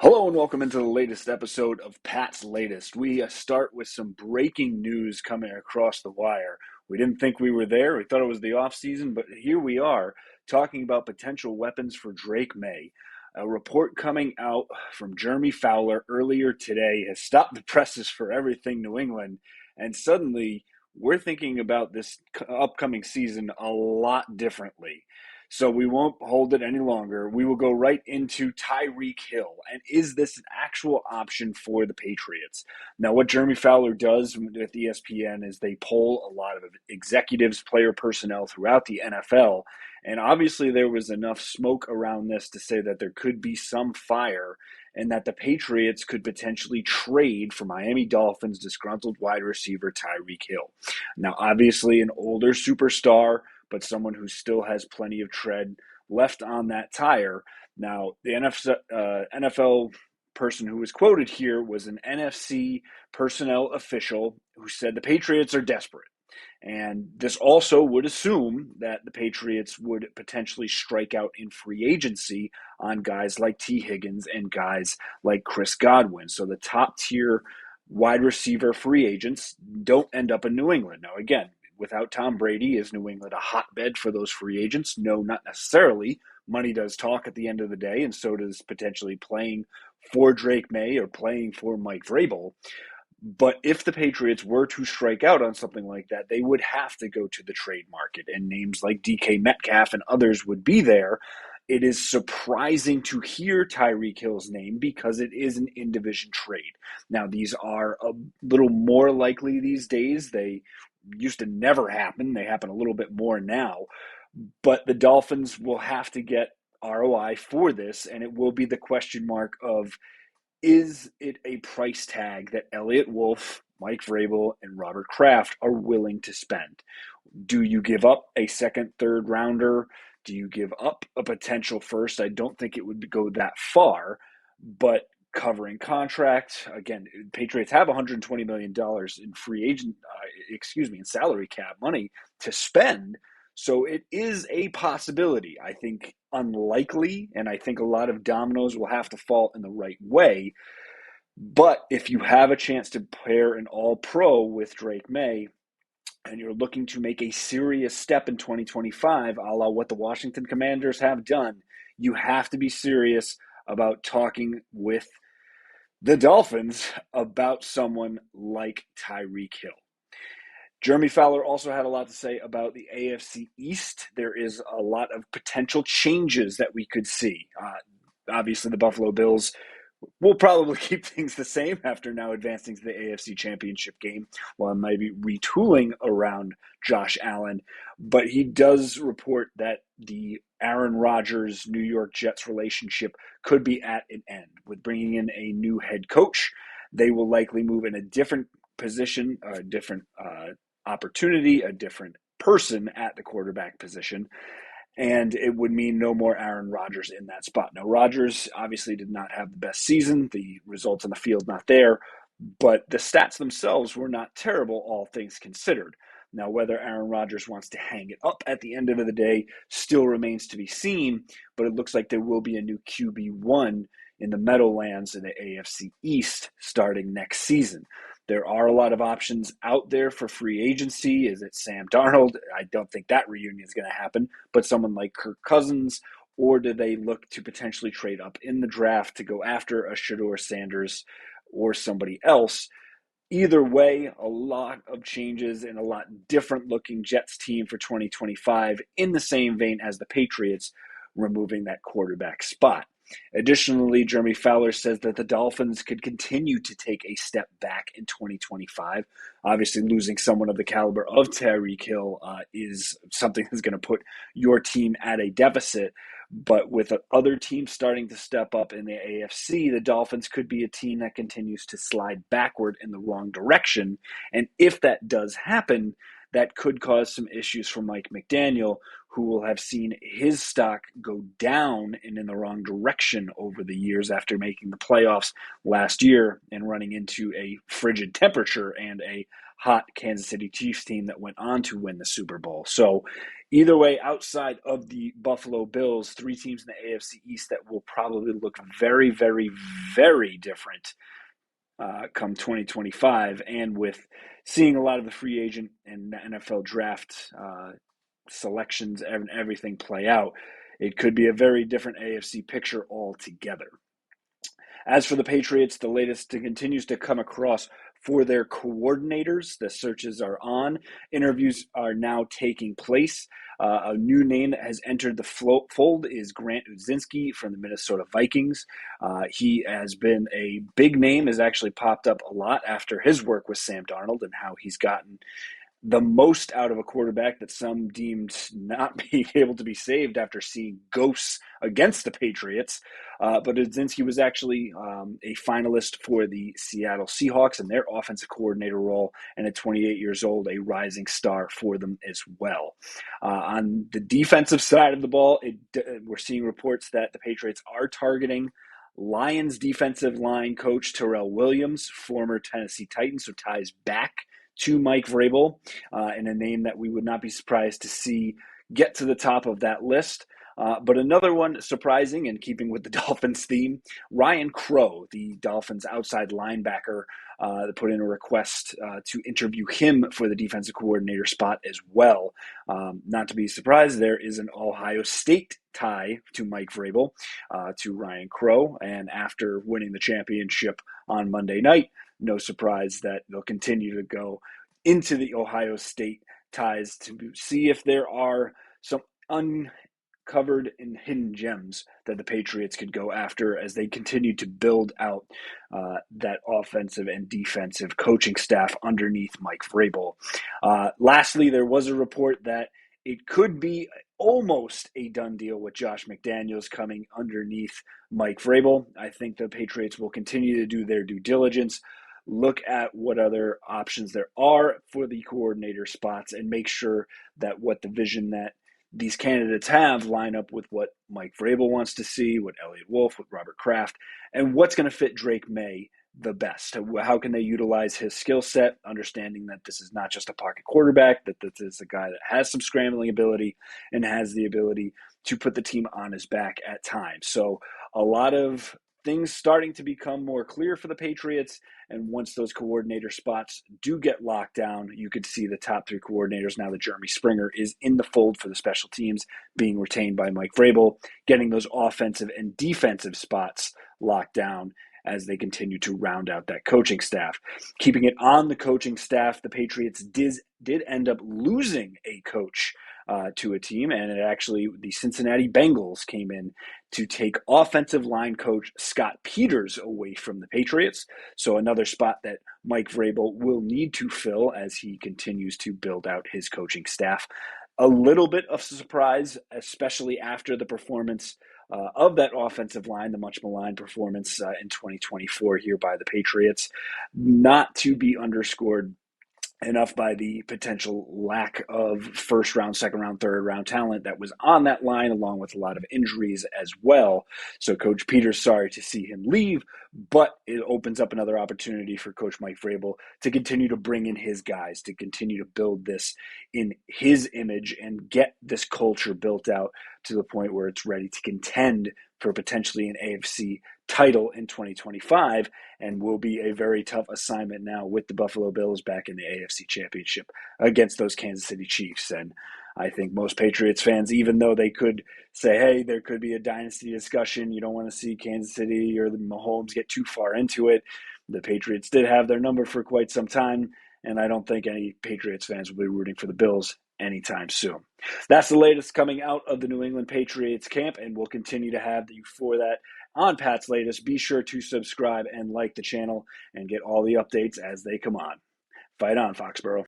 Hello and welcome into the latest episode of Pat's Latest. We start with some breaking news coming across the wire. We didn't think we were there. We thought it was the offseason, but here we are talking about potential weapons for Drake May. A report coming out from Jeremy Fowler earlier today has stopped the presses for everything New England, and suddenly we're thinking about this upcoming season a lot differently. So we won't hold it any longer. We will go right into Tyreek Hill. And is this an actual option for the Patriots? Now, what Jeremy Fowler does with ESPN is they poll a lot of executives, player personnel throughout the NFL. And obviously, there was enough smoke around this to say that there could be some fire and that the Patriots could potentially trade for Miami Dolphins disgruntled wide receiver Tyreek Hill. Now, obviously, an older superstar, but someone who still has plenty of tread left on that tire. Now, the NFL person who was quoted here was an NFC personnel official who said the Patriots are desperate. And this also would assume that the Patriots would potentially strike out in free agency on guys like T. Higgins and guys like Chris Godwin. So the top tier wide receiver free agents don't end up in New England. Now, again, without Tom Brady, is New England a hotbed for those free agents? No, not necessarily. Money does talk at the end of the day, and so does potentially playing for Drake May or playing for Mike Vrabel. But if the Patriots were to strike out on something like that, they would have to go to the trade market, and names like DK Metcalf and others would be there. It is surprising to hear Tyreek Hill's name because it is an in-division trade. Now, these are a little more likely these days. They used to never happen. They happen a little bit more now. But the Dolphins will have to get ROI for this, and it will be the question mark of, is it a price tag that Elliott Wolf, Mike Vrabel, and Robert Kraft are willing to spend? Do you give up a second, third rounder? Do you give up a potential first? I don't think it would go that far, but covering contract, again, Patriots have $120 million in free agent, in salary cap money to spend. So it is a possibility. I think unlikely, and I think a lot of dominoes will have to fall in the right way. But if you have a chance to pair an all-pro with Drake May, and you're looking to make a serious step in 2025, a la what the Washington Commanders have done, you have to be serious about talking with the Dolphins about someone like Tyreek Hill. Jeremy Fowler also had a lot to say about the AFC East. There is a lot of potential changes that we could see. Obviously, the Buffalo Bills will probably keep things the same after now advancing to the AFC Championship game, while maybe retooling around Josh Allen. But he does report that the Aaron Rodgers New York Jets relationship could be at an end. With bringing in a new head coach, they will likely move in a different position, a different opportunity, a different person at the quarterback position. And it would mean no more Aaron Rodgers in that spot. Now, Rodgers obviously did not have the best season. The results on the field not there, but the stats themselves were not terrible, all things considered. Now, whether Aaron Rodgers wants to hang it up at the end of the day still remains to be seen, but it looks like there will be a new QB1 in the Meadowlands in the AFC East starting next season. There are a lot of options out there for free agency. Is it Sam Darnold? I don't think that reunion is going to happen, but someone like Kirk Cousins, or do they look to potentially trade up in the draft to go after a Shedeur Sanders or somebody else? Either way, a lot of changes and a lot different looking Jets team for 2025 in the same vein as the Patriots, removing that quarterback spot. Additionally, Jeremy Fowler says that the Dolphins could continue to take a step back in 2025. Obviously, losing someone of the caliber of Tyreek Hill is something that's going to put your team at a deficit. But with other teams starting to step up in the AFC, the Dolphins could be a team that continues to slide backward in the wrong direction. And if that does happen, that could cause some issues for Mike McDaniel, who will have seen his stock go down and in the wrong direction over the years after making the playoffs last year and running into a frigid temperature and a hot Kansas City Chiefs team that went on to win the Super Bowl. So either way, outside of the Buffalo Bills, three teams in the AFC East that will probably look very, very, very different come 2025. And with seeing a lot of the free agent and NFL draft selections and everything play out, it could be a very different AFC picture altogether. As for the Patriots, the latest continues to come across for their coordinators. The searches are on. Interviews are now taking place. A new name that has entered the fold is Grant Udzinski from the Minnesota Vikings. He has been a big name, has actually popped up a lot after his work with Sam Darnold and how he's gotten the most out of a quarterback that some deemed not being able to be saved after seeing ghosts against the Patriots. But Udzinski was actually a finalist for the Seattle Seahawks in their offensive coordinator role, and at 28 years old, a rising star for them as well. On the defensive side of the ball, we're seeing reports that the Patriots are targeting Lions defensive line coach Terrell Williams, former Tennessee Titan, so ties back to Mike Vrabel, and a name that we would not be surprised to see get to the top of that list. But another one surprising and keeping with the Dolphins theme, Ryan Crow, the Dolphins outside linebacker, put in a request to interview him for the defensive coordinator spot as well. Not to be surprised, there is an Ohio State tie to Mike Vrabel, to Ryan Crow, and after winning the championship on Monday night, no surprise that they'll continue to go into the Ohio State ties to see if there are some uncovered and hidden gems that the Patriots could go after as they continue to build out that offensive and defensive coaching staff underneath Mike Vrabel. Lastly, there was a report that it could be almost a done deal with Josh McDaniels coming underneath Mike Vrabel. I think the Patriots will continue to do their due diligence, look at what other options there are for the coordinator spots, and make sure that what the vision that these candidates have line up with what Mike Vrabel wants to see, what Elliott Wolf, with Robert Kraft, and what's going to fit Drake May the best. How can they utilize his skill set, understanding that this is not just a pocket quarterback, that this is a guy that has some scrambling ability and has the ability to put the team on his back at times. So a lot of things starting to become more clear for the Patriots, and once those coordinator spots do get locked down, you could see the top three coordinators now that Jeremy Springer is in the fold for the special teams being retained by Mike Vrabel, getting those offensive and defensive spots locked down as they continue to round out that coaching staff. Keeping it on the coaching staff, the Patriots did end up losing a coach to a team, and it actually, the Cincinnati Bengals came in to take offensive line coach Scott Peters away from the Patriots. So another spot that Mike Vrabel will need to fill as he continues to build out his coaching staff. A little bit of surprise, especially after the performance of that offensive line, the much maligned performance in 2024 here by the Patriots, not to be underscored enough by the potential lack of first round, second round, third round talent that was on that line, along with a lot of injuries as well. So Coach Peters, sorry to see him leave, but it opens up another opportunity for Coach Mike Vrabel to continue to bring in his guys, to continue to build this in his image and get this culture built out to the point where it's ready to contend for potentially an AFC title in 2025, and will be a very tough assignment now with the Buffalo Bills back in the AFC Championship against those Kansas City Chiefs. And I think most Patriots fans, even though they could say, hey, there could be a dynasty discussion, you don't want to see Kansas City or the Mahomes get too far into it. The Patriots did have their number for quite some time, and I don't think any Patriots fans will be rooting for the Bills anytime soon. That's the latest coming out of the New England Patriots camp, and we'll continue to have you for that on Pat's Latest. Be sure to subscribe and like the channel and get all the updates as they come on. Fight on, Foxborough.